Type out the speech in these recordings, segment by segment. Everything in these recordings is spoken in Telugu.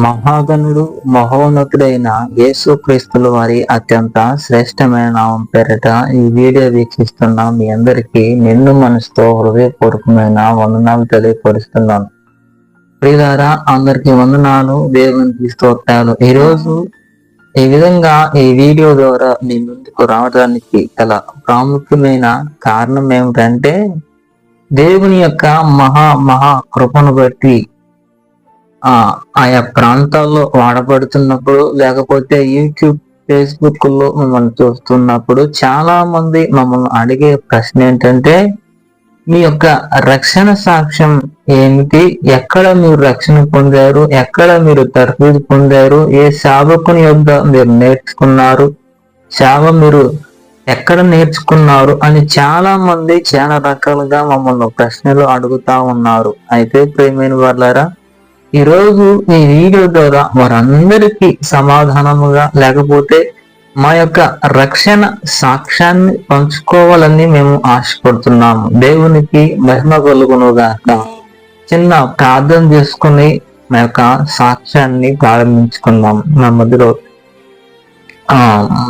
మహాగణుడు మహోన్నతుడైన యేసుక్రీస్తుల వారి అత్యంత శ్రేష్టమైన నామం పేరిట ఈ వీడియో వీక్షిస్తున్న మీ అందరికీ నిండు మనసుతో హృదయపూర్వకమైన వందనాలు తెలియపరుస్తున్నాను. ప్రియులారా, అందరికీ వందనాలు, దేవునికి స్తోత్రాలు. ఈరోజు ఈ విధంగా ఈ వీడియో ద్వారా మీ ముందుకు రావడానికి గల ప్రాముఖ్యమైన కారణం ఏమిటంటే, దేవుని యొక్క మహా కృపను బట్టి ఆయా ప్రాంతాల్లో వాడబడుతున్నప్పుడు, లేకపోతే యూట్యూబ్, ఫేస్బుక్ లో మమ్మల్ని చూస్తున్నప్పుడు చాలా మంది మమ్మల్ని అడిగే ప్రశ్న ఏంటంటే, మీ యొక్క రక్షణ సాక్ష్యం ఏమిటి? ఎక్కడ మీరు రక్షణ పొందారు? ఎక్కడ మీరు తర్ఫీదు పొందారు? ఏ సేవకుని యొద్ద మీరు నేర్చుకున్నారు? సేవ మీరు ఎక్కడ నేర్చుకున్నారు అని చాలా మంది చాలా రకాలుగా మమ్మల్ని ప్రశ్నలు అడుగుతా ఉన్నారు. అయితే ప్రియమైన వాళ్ళారా, ఈరోజు ఈ వీడియో ద్వారా వారందరికీ సమాధానముగా, లేకపోతే మా యొక్క రక్షణ సాక్ష్యాన్ని పంచుకోవాలని మేము ఆశపడుతున్నాము. దేవునికి మహిమ కలుగునుగాక. చిన్న ప్రార్థన చేసుకుని మా యొక్క సాక్ష్యాన్ని ప్రారంభించుకుందాం. మా మధ్యలో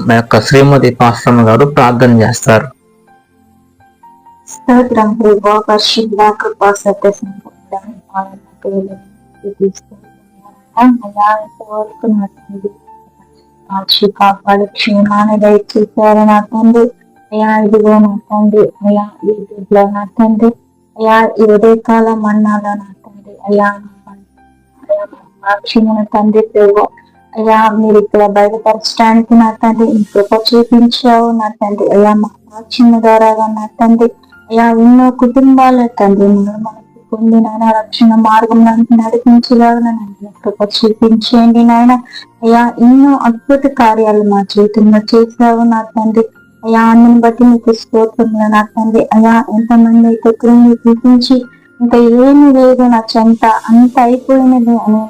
మా యొక్క శ్రీమతి పాస్టమ్మ గారు ప్రార్థన చేస్తారు. స్తోత్రం ప్రభువా, పరిశుద్ధ కృపా సత్య సంపూర్ణ కాపాడు, క్షేమాన్ని దయచేశారు నా తండ్రి. అయ్యా ఇదిగో నా తండ్రి, అయ్యా యూట్యూబ్ లో నా తండ్రి, అయ్యా ఈ ఉదయకాల మన్నాలో నా తండ్రి, అయ్యా సాక్షిమైన తండ్రి ప్రభు, అయ్యా మీరు ఇక్కడ బయటపరచడానికి నా తండ్రి మీ కృప చూపించావు నా తండ్రి. అయ్యా మా సాక్షిని ద్వారాగా నా తండ్రి, అయ్యా ఎన్నో కుటుంబాల తండ్రి మనకు పొంది నాయన రక్షణ మార్గం నడిపించలాగా కృప చూపించండి నాయన. అయ్యా ఎన్నో అద్భుత కార్యాలు మా జీవితంలో చేసావు నా తండ్రి. అయ్యా అందుని బట్టి మీకు స్తోత్రంలో నా తండ్రి. అయ్యా ఎంతమంది అయితే క్రింది చూపించి ఇంకా ఏమి లేదు నా చెంత అంత అయిపోయినది అని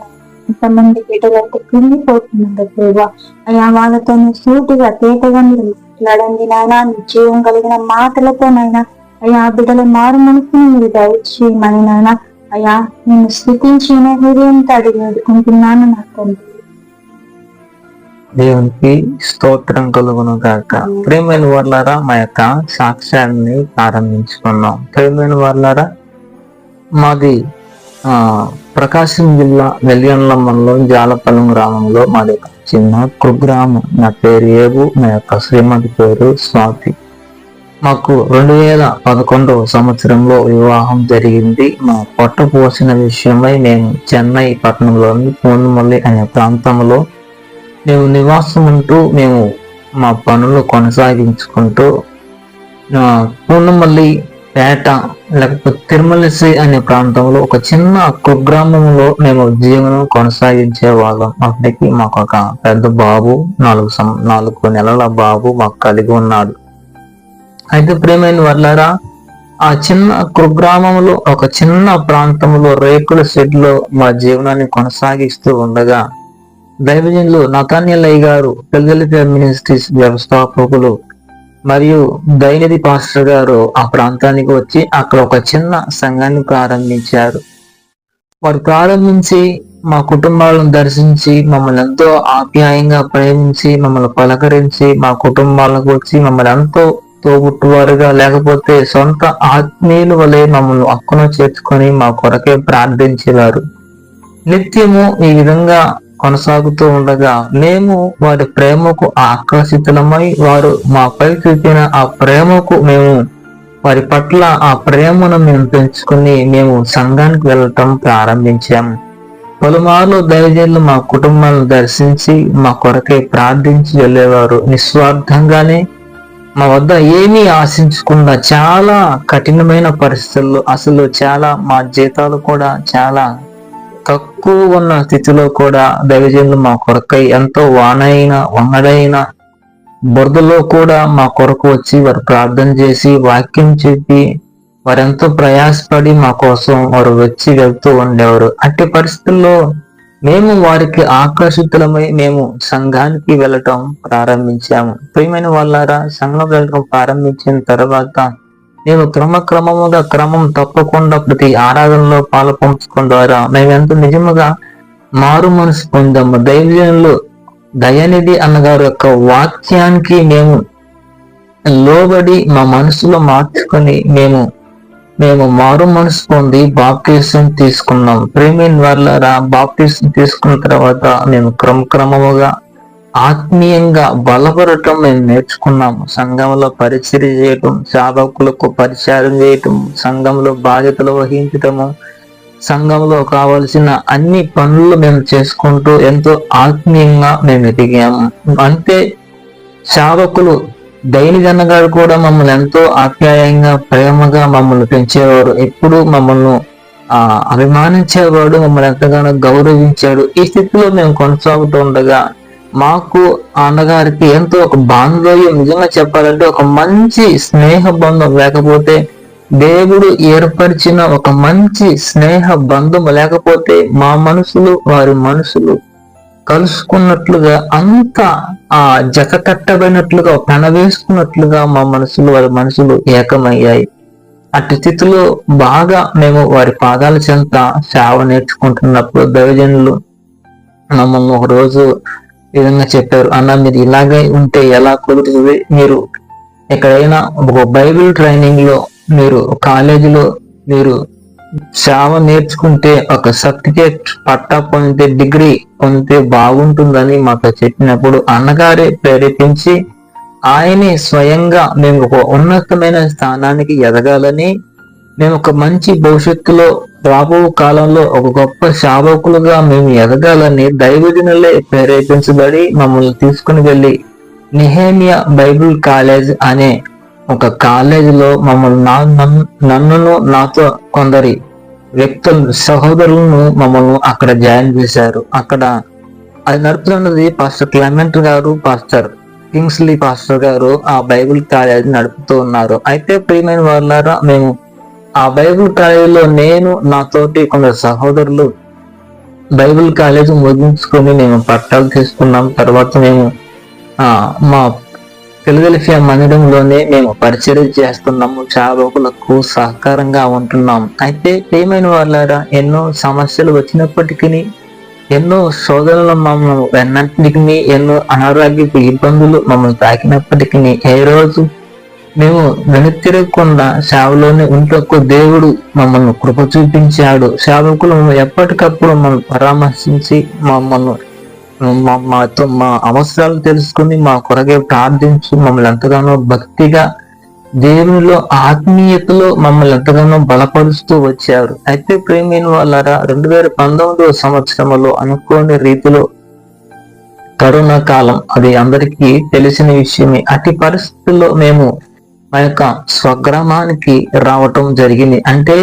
ఎంతమంది బిడ్డలైతే కృంగిపోతున్నారు దేవా. అయ్యా వాళ్ళతో సూటిగా తేటగా మీరు మాట్లాడండి నాయన, నిశ్చయం కలిగిన మాటలతోనైనా అయ్యా బిడ్డల మారు మనసుని మీరు దయచేయమని నాయన. అయ్యా నేను స్థితించిన హృదయంతో అడిగి వేడుకుంటున్నాను నా తండ్రి. దేవునికి స్తోత్రం కలుగును గాక. ప్రేమైన వాళ్ళారా, మా యొక్క సాక్ష్యాన్ని ప్రారంభించుకున్నాం. ప్రేమైన వాళ్ళారా, మాది ప్రకాశం జిల్లా వెలియన్లమ్మలో జాలపల్లం గ్రామంలో మాది చిన్న కుగ్రామం. నా పేరు ఏబు, మా యొక్క శ్రీమతి పేరు స్వాతి. మాకు 2011 సంవత్సరంలో వివాహం జరిగింది. మా పొట్ట పోసిన విషయమై మేము చెన్నై పట్టణంలోని పూర్ణమల్లి అనే ప్రాంతంలో మేము నివాసం ఉంటూ మేము మా పనులు కొనసాగించుకుంటూ పూర్ణమల్లి పేట లేకపోతే తిరుమలశ్రీ అనే ప్రాంతంలో ఒక చిన్న కుగ్రామంలో మేము జీవనం కొనసాగించే వాళ్ళం. అప్పటికి మాకు ఒక పెద్ద బాబు, 4 నెలల బాబు మాకు కలిగి ఉన్నాడు. అయితే ప్రియమైన వాళ్ళారా, ఆ చిన్న కుగ్రామంలో ఒక చిన్న ప్రాంతంలో రేకుల షెడ్ లో మా జీవనాన్ని కొనసాగిస్తూ ఉండగా దైవజనులు నతాన్యలయ్య గారు, ఫిలదెల్ఫియా మినిస్ట్రీస్ వ్యవస్థాపకులు మరియు దైనిధి పాస్టర్ గారు ఆ ప్రాంతానికి వచ్చి అక్కడ ఒక చిన్న సంఘాన్ని ప్రారంభించారు. వారు ప్రారంభించి మా కుటుంబాలను దర్శించి మమ్మల్ని ఎంతో ఆప్యాయంగా ప్రేమించి మమ్మల్ని పలకరించి మా కుటుంబాలకు వచ్చి మమ్మల్ని ఎంతో తోబుట్టువారుగా, లేకపోతే సొంత ఆత్మీయుల వలె మమ్మల్ని హక్కును చేర్చుకొని మా కొరకే ప్రార్థించేవారు. నిత్యము ఈ విధంగా కొనసాగుతూ ఉండగా మేము వారి ప్రేమకు ఆకర్షితులమై, వారు మాపై చూపిన ఆ ప్రేమకు మేము వారి పట్ల ఆ ప్రేమను మేము పెంచుకుని మేము సంఘానికి వెళ్ళటం ప్రారంభించాము. పలుమార్లు దైవజనులు మా కుటుంబాలను దర్శించి మా కొరకై ప్రార్థించి వెళ్ళేవారు. నిస్వార్థంగానే మా వద్ద ఏమీ ఆశించకుండా చాలా కఠినమైన పరిస్థితుల్లో, అసలు చాలా మా జీతాలు కూడా చాలా తక్కువ ఉన్న స్థితిలో కూడా దైవజనులు మా కొరకై ఎంతో వంగడైన బురదలో కూడా మా కొరకు వచ్చి వారు ప్రార్థన చేసి వాక్యం చెప్పి వారెంతో ప్రయాసపడి మా కోసం వారు వచ్చి వెళ్తూ ఉండేవారు. అట్టి పరిస్థితుల్లో మేము వారికి ఆకర్షితులమై మేము సంఘానికి వెళ్ళటం ప్రారంభించాము. ప్రియమైన వాళ్ళారా, సంఘం వెళ్ళటం ప్రారంభించిన తర్వాత నేను క్రమం తప్పకుండా ప్రతి ఆరాధనలో పాలు పంచుకోవడం ద్వారా మేమెంతో నిజముగా మారు మనసు పొందాము. దైవజనులు దయానిధి అన్నగారి యొక్క వాక్యానికి మేము లోబడి మా మనసులో మార్చుకొని మేము మారు మనసు పొంది బాప్టిజం తీసుకున్నాం. ప్రేమైన వాళ్ళారా, బాప్టిజం తీసుకున్న తర్వాత మేము క్రమక్రమముగా ఆత్మీయంగా బలపడటం మేము నేర్చుకున్నాము. సంఘంలో పరిచర్య చేయటం, సేవకులకు పరిచారం చేయటం, సంఘంలో బాధ్యతలు వహించటము, సంఘంలో కావలసిన అన్ని పనులు మేము చేసుకుంటూ ఎంతో ఆత్మీయంగా మేము ఎదిగాము. అంటే సేవకులు దైనిజన్న గారు కూడా మమ్మల్ని ఎంతో ఆప్యాయంగా ప్రేమగా మమ్మల్ని పెంచేవారు. ఎప్పుడు మమ్మల్ని అభిమానించేవాడు, మమ్మల్ని ఎంతగానో గౌరవించాడు. ఈ స్థితిలో మేము కొనసాగుతూ ఉండగా మాకు అన్నగారికి ఎంతో ఒక బాంధవ్యం, నిజంగా చెప్పాలంటే ఒక మంచి స్నేహ బంధం లేకపోతే, దేవుడు ఏర్పరిచిన ఒక మంచి స్నేహ బంధం లేకపోతే మా మనసులు వారి మనసులు కలుసుకున్నట్లుగా, అంత జత కట్టబడినట్లుగా, పెనవేసుకున్నట్లుగా మా మనసులు వారి మనసులు ఏకమయ్యాయి. అట్టి స్థితిలో బాగా మేము వారి పాదాల చెంత సేవ నేర్చుకుంటున్నప్పుడు దైవజనులు మమ్మల్ని ఒక రోజు విధంగా చెప్పారు, అన్న మీరు ఇలాగే ఉంటే ఎలా కుదురుతుంది? మీరు ఎక్కడైనా ఒక బైబిల్ ట్రైనింగ్ లో, మీరు కాలేజీలో మీరు సేవ నేర్చుకుంటే ఒక సర్టిఫికేట్ పట్టా పొందితే, డిగ్రీ పొందితే బాగుంటుందని మాకు చెప్పినప్పుడు అన్నగారే ప్రేరేపించి ఆయనే స్వయంగా మేము ఒక ఉన్నతమైన స్థానానికి ఎదగాలని, మేము ఒక మంచి భవిష్యత్తులో రాబో కాలంలో ఒక గొప్ప సేవకులుగా మేము ఎదగాలని దైవజనులే ప్రేరేపించబడి మమ్మల్ని తీసుకుని వెళ్ళి నెహెమియా బైబిల్ కాలేజ్ అనే ఒక కాలేజీలో మమ్మల్ని నన్నును నాతో కొందరి వ్యక్తులు సహోదరులను మమ్మల్ని అక్కడ జాయిన్ చేశారు. అక్కడ అది నడుపుతున్నది పాస్టర్ క్లెమెంట్ గారు, పాస్టర్ కింగ్స్లీ పాస్టర్ గారు ఆ బైబిల్ కాలేజ్ నడుపుతూ ఉన్నారు. అయితే ప్రియమైన వాళ్ళారా, మేము ఆ బైబిల్ కాలేజీలో నేను నాతోటి కొందరు సహోదరులు బైబిల్ కాలేజీ ముగించుకొని మేము పట్టాలు తీసుకున్నాం. తర్వాత మేము మా ఫిలదెల్ఫియా మందిరంలోనే మేము పరిచర్య చేస్తున్నాము, సేవకులకు సహకారంగా ఉంటున్నాం. అయితే ప్రియమైన వాళ్ళారా, ఎన్నో సమస్యలు వచ్చినప్పటికీ, ఎన్నో శోధనలు మమ్మల్ని వెన్నటికి, ఎన్నో అనారోగ్యపు ఇబ్బందులు మమ్మల్ని తాకినప్పటికీ ఏ రోజు మేము వెనుతిరగకుండా సేవలోనే ఉంటకు దేవుడు మమ్మల్ని కృప చూపించాడు. సేవకులు ఎప్పటికప్పుడు మమ్మల్ని పరామర్శించి మా అవసరాలు తెలుసుకుని మా కొరకే ప్రార్థించి మమ్మల్ని ఎంతగానో భక్తిగా దేవునిలో ఆత్మీయతలో మమ్మల్ని ఎంతగానో బలపరుస్తూ వచ్చారు. అయితే ప్రేమైన వాళ్ళారా, 2019 సంవత్సరంలో అనుకోని రీతిలో కరోనా కాలం, అది అందరికీ తెలిసిన విషయమే. అట్టి పరిస్థితుల్లో మేము మా యొక్క స్వగ్రామానికి రావటం జరిగింది. అంటే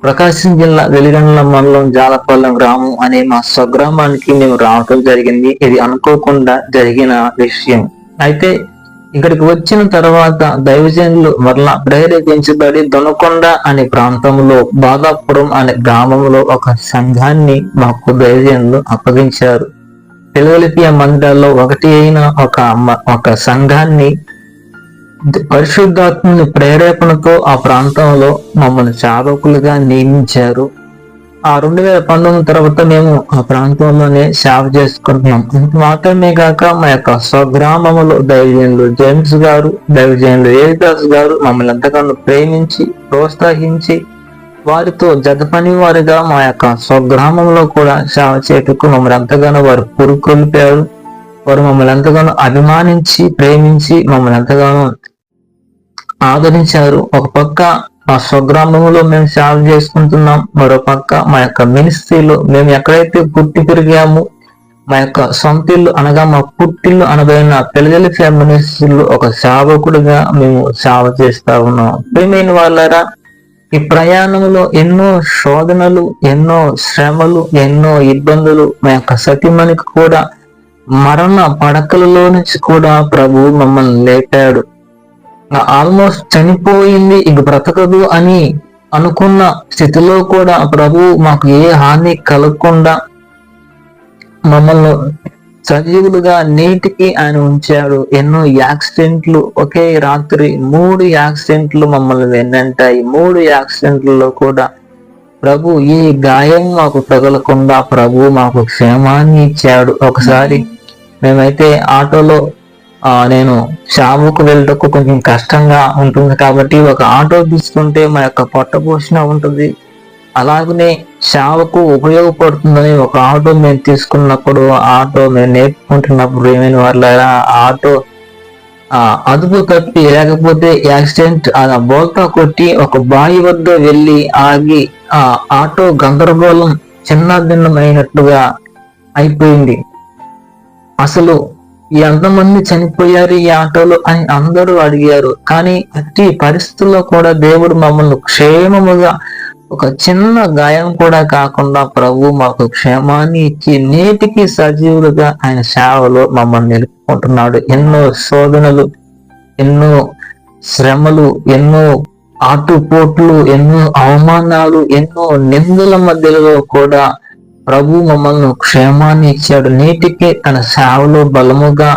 ప్రకాశం జిల్లా వెలిగండ్ల మండలం జాలపల్లం గ్రామం అనే మా స్వగ్రామానికి మేము రావటం జరిగింది. ఇది అనుకోకుండా జరిగిన విషయం. అయితే ఇక్కడికి వచ్చిన తర్వాత దైవజనులు మరలా ప్రేరేపించబడి దొనకొండ అనే ప్రాంతంలో, బాదాపురం అనే గ్రామంలో ఒక సంఘాన్ని మాకు దైవజనులు అప్పగించారు. ఫిలదెల్ఫియా మందిరాల్లో ఒకటి అయిన ఒక సంఘాన్ని పరిశుద్ధాత్మని ప్రేరేపణతో ఆ ప్రాంతంలో మమ్మల్ని సేవకులుగా నియమించారు. ఆ 2019 తర్వాత మేము ఆ ప్రాంతంలోనే సేవ చేసుకుంటున్నాం. ఇంత మాత్రమే కాక మా యొక్క స్వగ్రామంలో దైవజనులు జేమ్స్ గారు, దైవజనులు ఏదాస్ గారు మమ్మల్ని ఎంతగానో ప్రేమించి ప్రోత్సహించి వారితో జత పని వారిగా మా యొక్క స్వగ్రామంలో కూడా సేవ చేయటకు మమ్మల్ని ఎంతగానో వారు పురుకొల్పారు. వారు మమ్మల్ని ఎంతగానో అభిమానించి ప్రేమించి మమ్మల్ని ఎంతగానో ఆదరించారు. ఒక పక్క మా స్వగ్రామంలో మేము సేవ చేసుకుంటున్నాం, మరో పక్క మా యొక్క మినిస్ట్రీలో మేము ఎక్కడైతే పుట్టి పెరిగాము, మా యొక్క సొంత ఇల్లు అనగా మా పుట్టిల్లు అనబడిన ఫిలదెల్ఫియా మినిస్ట్రీలో ఒక సేవకుడిగా మేము సేవ చేస్తా ఉన్నాం. ప్రియమైన వాళ్ళారా, ఈ ప్రయాణంలో ఎన్నో శోధనలు, ఎన్నో శ్రమలు, ఎన్నో ఇబ్బందులు, మా యొక్క సతీమణికి కూడా మరణ పడకలలో నుంచి కూడా ప్రభు మమ్మల్ని లేపాడు. ఆల్మోస్ట్ చనిపోయింది, ఇక బ్రతకదు అని అనుకున్న స్థితిలో కూడా ప్రభు మాకు ఏ హాని కలగకుండా మమ్మల్ని సజీవులుగా నీటికి ఆయన ఉంచాడు. ఎన్నో యాక్సిడెంట్లు, ఒకే రాత్రి 3 యాక్సిడెంట్లు మమ్మల్ని వెన్నంటాయి. 3 యాక్సిడెంట్లలో కూడా ప్రభు ఈ గాయం మాకు తగలకుండా ప్రభు మాకు క్షేమాన్ని ఇచ్చాడు. ఒకసారి మేమైతే ఆటోలో నేను షాపుకు వెళ్ళటకు కొంచెం కష్టంగా ఉంటుంది కాబట్టి ఒక ఆటో తీసుకుంటే మా యొక్క పొట్ట పోషణ ఉంటుంది, అలాగనే సేవకు ఉపయోగపడుతుందని ఒక ఆటో మేము తీసుకున్నప్పుడు, ఆటో మేము నేర్చుకుంటున్నప్పుడు ఏమైనా వాళ్ళ ఆటో అదుపు తప్పి లేకపోతే యాక్సిడెంట్ బోల్తా కొట్టి ఒక బావి వద్ద వెళ్ళి ఆగి ఆ ఆటో గందరగోళం చిన్న భిన్నమైనట్లుగా అయిపోయింది. అసలు ఎంతమంది చనిపోయారు ఈ ఆటోలో అని అందరూ అడిగారు. కానీ అట్టి పరిస్థితుల్లో కూడా దేవుడు మమ్మల్ని క్షేమముగా, ఒక చిన్న గాయం కూడా కాకుండా ప్రభు మాకు క్షేమాన్ని ఇచ్చి నేటికి సజీవులుగా ఆయన సేవలో మమ్మల్ని నిలుపుకుంటున్నాడు. ఎన్నో శోధనలు, ఎన్నో శ్రమలు, ఎన్నో ఆటుపోట్లు, ఎన్నో అవమానాలు, ఎన్నో నిందల మధ్యలో కూడా ప్రభు మమ్మల్ని క్షేమాన్ని ఇచ్చాడు. నేటికి తన సేవలో బలముగా,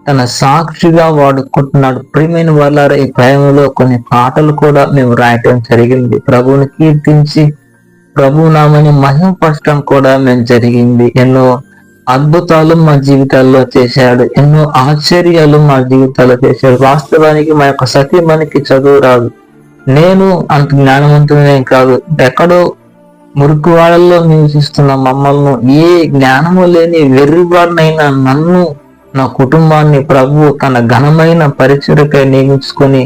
తన సాక్షిగా వాడుకుంటున్నాడు. ప్రియమైన వాళ్ళారా, ఈ ప్రేమలో కొన్ని పాటలు కూడా మేము రాయటం జరిగింది. ప్రభువుని కీర్తించి ప్రభు నామని మహిమపరచడం కూడా మేము జరిగింది. ఎన్నో అద్భుతాలు మా జీవితాల్లో చేశాడు, ఎన్నో ఆశ్చర్యాలు మా జీవితాల్లో చేశాడు. వాస్తవానికి మా యొక్క సతీమణికి చదువు రాదు, నేను అంత జ్ఞానవంతునే కాదు. ఎక్కడో మురికి వాళ్ళల్లో నివసిస్తున్న మమ్మల్ని, ఏ జ్ఞానము లేని వెర్రివాడినైనా నన్ను, నా కుటుంబాన్ని ప్రభు తన ఘనమైన పరిచయకై నియమించుకొని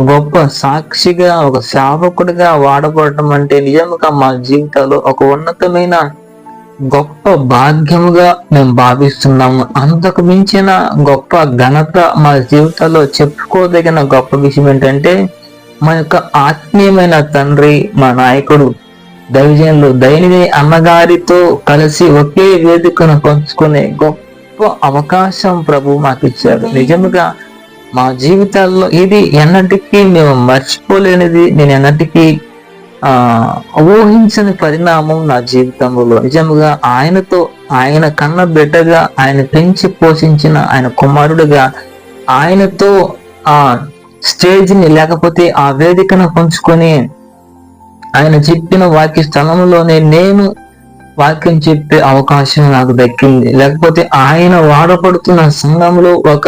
గొప్ప సాక్షిగా, ఒక సేవకుడిగా వాడబడటం అంటే నిజంగా మా జీవితాల్లో ఒక ఉన్నతమైన గొప్ప భాగ్యముగా మేము భావిస్తున్నాము. అంతకు మించిన గొప్ప ఘనత మా జీవితాల్లో చెప్పుకోదగిన గొప్ప విషయం ఏంటంటే, మా యొక్క ఆత్మీయమైన తండ్రి, మా నాయకుడు దైవజనులు దైనిని అన్నగారితో కలిసి ఒకే వేదికను పంచుకునే గొప్ప అవకాశం ప్రభు మాకు ఇచ్చారు. నిజంగా మా జీవితాల్లో ఇది ఎన్నటికీ మేము మర్చిపోలేనిది, నేను ఎన్నటికీ ఊహించని పరిణామం నా జీవితంలో. నిజంగా ఆయనతో, ఆయన కన్న బిడ్డగా, ఆయన పెంచి పోషించిన ఆయన కుమారుడిగా, ఆయనతో ఆ స్టేజ్ని లేకపోతే ఆ వేదికను పంచుకొని ఆయన చెప్పిన వాక్య స్థలంలోనే నేను వాక్యం చెప్పే అవకాశం నాకు దక్కింది. లేకపోతే ఆయన వాడపడుతున్న సంఘంలో ఒక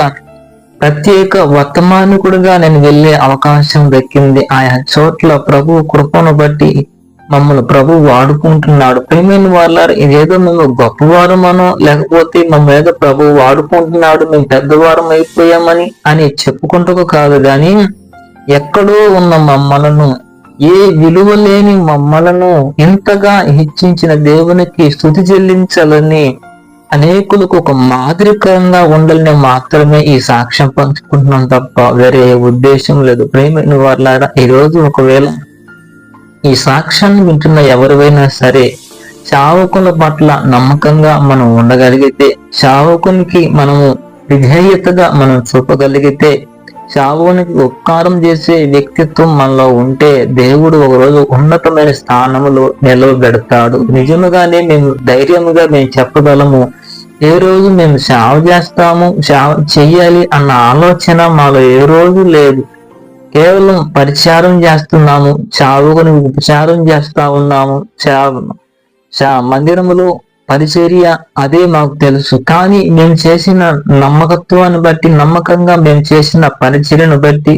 ప్రత్యేక వర్తమానికుడిగా నేను వెళ్ళే అవకాశం దక్కింది. ఆయా చోట్ల ప్రభు కృపను బట్టి మమ్మల్ని ప్రభు వాడుకుంటున్నాడు. ప్రియమైన వాళ్ళారు, ఇదేదో మేము గొప్పవారమనో లేకపోతే మమ్మల్ని ఏదో ప్రభు వాడుకుంటున్నాడు, మేము పెద్దవారం అయిపోయామని అని చెప్పుకుంటూ కాదు, కానీ ఎక్కడో ఉన్న మమ్మలను, ఏ విలువ లేని మమ్మలను ఇంతగా హెచ్చించిన దేవునికి స్తుతి చెల్లించాలని, అనేకులకు ఒక మాదిరికరంగా ఉండాలని మాత్రమే ఈ సాక్ష్యం పంచుకుంటున్నాం తప్ప వేరే ఉద్దేశం లేదు. ప్రేమైన వాళ్ళారా, ఈరోజు ఒకవేళ ఈ సాక్ష్యాన్ని వింటున్న ఎవరివైనా సరే సేవకుల పట్ల నమ్మకంగా మనం ఉండగలిగితే, సేవకునికి మనము విధేయతగా మనం చూపగలిగితే, సేవకునికి ఉపకారం చేసే వ్యక్తిత్వం మనలో ఉంటే దేవుడు ఒకరోజు ఉన్నతమైన స్థానంలో నిలవబెడతాడు. నిజముగానే మేము ధైర్యముగా మేము చెప్పగలము, ఏ రోజు మేము సేవ చేస్తాము, సేవ చెయ్యాలి అన్న ఆలోచన మాలో ఏ రోజు లేదు. కేవలం పరిచారం చేస్తున్నాము, సేవకుని ఉపచారం చేస్తా ఉన్నాము, మందిరములో పరిచర్య అదే మాకు తెలుసు. కానీ మేము చేసిన నమ్మకత్వాన్ని బట్టి, నమ్మకంగా మేము చేసిన పరిచర్యను బట్టి,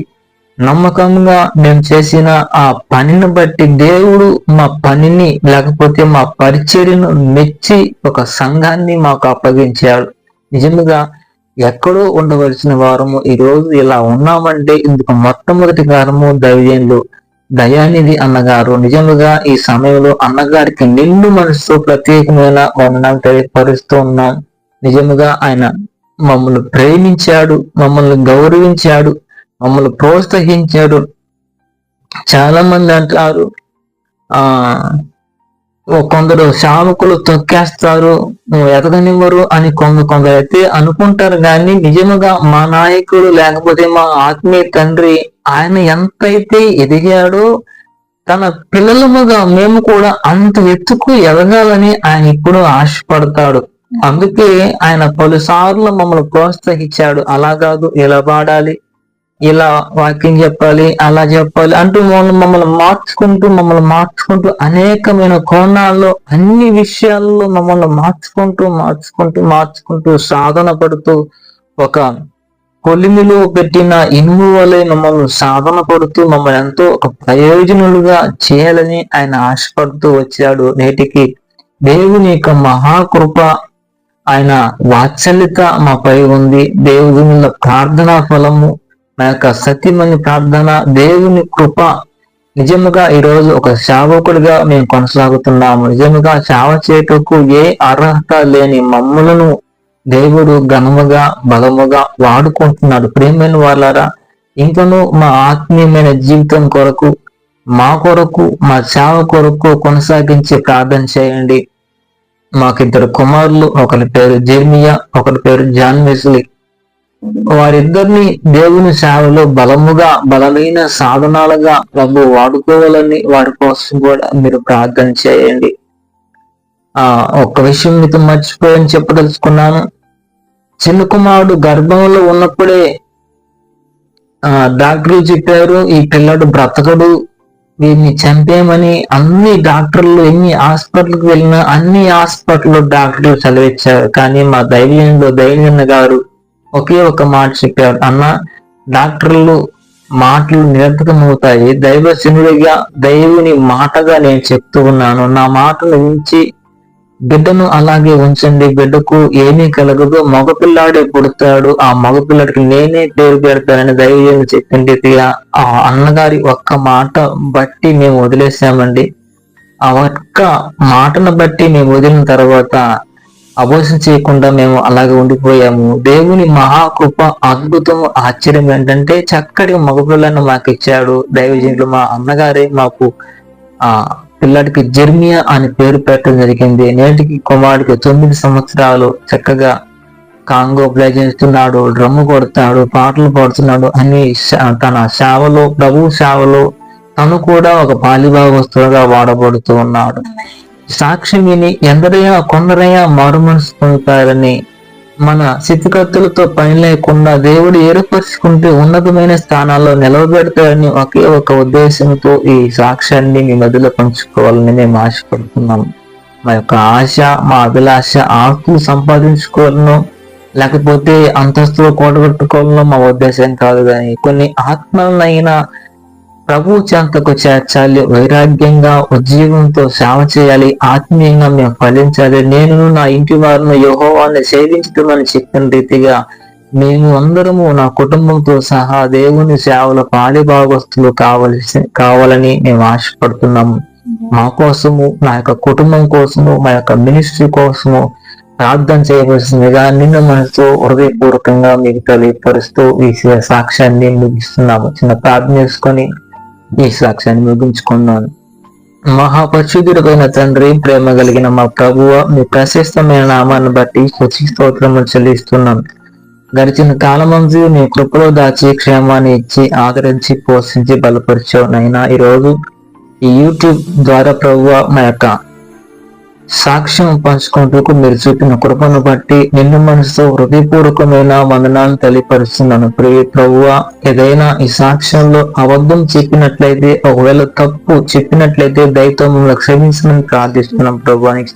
నమ్మకంగా మేము చేసిన ఆ పనిని బట్టి దేవుడు మా పనిని లేకపోతే మా పరిచర్యను మెచ్చి ఒక సంఘాన్ని మాకు అప్పగించాడు. నిజంగా ఎక్కడో ఉండవలసిన వారము ఈరోజు ఇలా ఉన్నామంటే ఇందుకు మొట్టమొదటి కారణము దైవజనులు దయానిధి అన్నగారు. నిజంగా ఈ సమయంలో అన్నగారికి నిండు మనసుతో ప్రత్యేకమైన వందనాలు తెలియపరుస్తూ ఉన్నాం. నిజంగా ఆయన మమ్మల్ని ప్రేమించాడు, మమ్మల్ని గౌరవించాడు, మమ్మల్ని ప్రోత్సహించాడు. చాలా మంది అంటారు, కొందరు సేవకులు తొక్కేస్తారు, ఎదగనివ్వరు అని కొందరు అయితే అనుకుంటారు. కానీ నిజముగా మా నాయకుడు లేకపోతే మా ఆత్మీయ తండ్రి ఆయన ఎంతైతే ఎదిగాడో తన పిల్లలముగా మేము కూడా అంత ఎత్తుకు ఎదగాలని ఆయన ఇప్పుడు ఆశపడతాడు. అందుకే ఆయన పలుసార్లు మమ్మల్ని ప్రోత్సహించాడు. అలా కాదు, ఇలా పాడాలి, ఇలా వాక్యం చెప్పాలి, అలా చెప్పాలి అంటూ మమ్మల్ని మార్చుకుంటూ అనేకమైన కోణాల్లో అన్ని విషయాల్లో మమ్మల్ని మార్చుకుంటూ సాధన పడుతూ ఒక కొలిమిలో పెట్టిన ఇనుము వలె మమ్మల్ని సాధన పడుతూ మమ్మల్ని ఎంతో ఒక ప్రయోజనులుగా చేయాలని ఆయన ఆశపడుతూ వచ్చాడు. నేటికి దేవుని యొక్క మహాకృప, ఆయన వాత్సల్యత మాపై ఉంది. దేవుని ప్రార్థనా ఫలము, మా యొక్క సత్యమని ప్రార్థన, దేవుని కృప నిజముగా ఈరోజు ఒక సేవకుడిగా మేము కొనసాగుతున్నాము. నిజముగా సేవ చేయటకు ఏ అర్హత లేని మమ్ములను దేవుడు ఘనముగా బలముగా వాడుకుంటున్నాడు. ప్రియమైన వాళ్ళారా, ఇంకను మా ఆత్మీయమైన జీవితం కొరకు, మా కొరకు, మా సేవ కొరకు కొనసాగించి ప్రార్థన చేయండి. మాకిద్దరు కుమారులు, ఒకరి పేరు జెర్మియా, ఒకరి పేరు జాన్ వెస్లీ. వారిద్దరిని దేవుని సేవలో బలమైన సాధనాలుగా ప్రభు వాడుకోవాలని వారి కోసం కూడా మీరు ప్రార్థన చేయండి. ఒక్క విషయం మీతో మర్చిపోయని చెప్పదలుచుకున్నాను. చిన్న కుమారుడు గర్భంలో ఉన్నప్పుడే డాక్టర్లు చెప్పారు, ఈ పిల్లడు బ్రతకడు, వీరిని చంపేయమని. అన్ని డాక్టర్లు, ఎన్ని హాస్పిటల్కి వెళ్ళినా అన్ని హాస్పిటల్లో డాక్టర్లు చదివించారు. కానీ మా దైవజనుడు గారు ఒకే ఒక మాట చెప్పారు, అన్న డాక్టర్లు మాటలు నిరర్థకమవుతాయి, దైవజనుడిగా దేవుని మాటగా నేను చెప్తూ ఉన్నాను, నా మాటలు ఉంచి బిడ్డను అలాగే ఉంచండి, బిడ్డకు ఏమీ కలగదు, మగపిల్లాడే పుడతాడు, ఆ మగపిల్లాడికి నేనే పేరు పెడతానని దైవజనుడు చెప్పిన రీతిగా ఆ అన్నగారి ఒక్క మాట బట్టి మేము వదిలేసామండి. ఆ ఒక్క మాటను బట్టి మేము వదిలిన తర్వాత అబోసం చేయకుండా మేము అలాగే ఉండిపోయాము. దేవుని మహాకృప, అద్భుతం, ఆశ్చర్యం ఏంటంటే చక్కటి మగపిల్లను మాకు ఇచ్చాడు దైవజనుడు. మా అన్నగారే మాకు పిల్లాడికి జెర్మియా అని పేరు పెట్టడం జరిగింది. నేటికి కుమారుడికి 9 సంవత్సరాలు, చక్కగా కాంగో ప్లే చేస్తున్నాడు, డ్రమ్ము కొడతాడు, పాటలు పాడుతున్నాడు అని తన సేవలో, ప్రభు సేవలో తను కూడా ఒక పాలిభాగస్తులుగా వాడబడుతూ ఉన్నాడు. సాక్ష్యం విని కొందరైనా మారు మనసు పొందుతారని, మన స్థితిగతులతో పని లేకుండా దేవుడు ఏర్పరచుకుంటే ఉన్నతమైన స్థానాల్లో నిలవబెడతారని ఒకే ఒక ఉద్దేశంతో ఈ సాక్ష్యాన్ని మీ మధ్యలో పంచుకోవాలని మేము ఆశపడుతున్నాం. మా యొక్క ఆశ, మా అభిలాష ఆస్తులు సంపాదించుకోవాలను, లేకపోతే అంతస్తులు కూడగొట్టుకోవాలను మా ఉద్దేశం కాదు. కానీ కొన్ని ఆత్మలనైనా ప్రభు చెంతకు చేర్చాలి, వైరాగ్యంగా ఉద్యోగంతో సేవ చేయాలి, ఆత్మీయంగా మేము ఫలించాలి. నేను నా ఇంటి వారిని యెహోవాను సేవించటమని చెప్పిన రీతిగా మేము అందరము నా కుటుంబంతో సహా దేవుని సేవలో పాలిభాగస్తులు కావాలని మేము ఆశపడుతున్నాము. మా కోసము, నా యొక్క కుటుంబం కోసము, మా యొక్క మినిస్ట్రీ కోసము ప్రార్థన చేయవలసిందిగా నిన్న మనసు హృదయపూర్వకంగా మీకు తెలియపరుస్తూ ఈ సాక్ష్యాన్ని ముగిస్తున్నాము. చిన్న ప్రార్థన చేసుకొని ఈ సాక్ష్యాన్ని ముగించుకున్నాను. మహాపరిశుద్ధుడైన తండ్రి, ప్రేమ కలిగిన మా ప్రభువ, మీ ప్రశస్తమైన నామాన్ని బట్టి స్తోత్రములు చెల్లిస్తున్నాం. గడిచిన కాలమందు నీ కృపలో దాచి క్షేమాన్ని ఇచ్చి ఆదరించి పోషించి బలపరిచావు నైనా. ఈరోజు ఈ యూట్యూబ్ ద్వారా ప్రభువ మా యొక్క సాక్ష్యం పంచుకుంటూ మీరు చూపిన కృపను బట్టి నిన్ను మనసుతో హృదయపూర్వకమైన వందనాలను తెలియపరుస్తున్నాను. ప్రభువా, ఏదైనా ఈ సాక్ష్యంలో అబద్ధం చెప్పినట్లయితే, ఒకవేళ తప్పు చెప్పినట్లయితే దయతో మమ్మల్ని క్షమించమని ప్రార్థిస్తున్నాం ప్రభువానికి.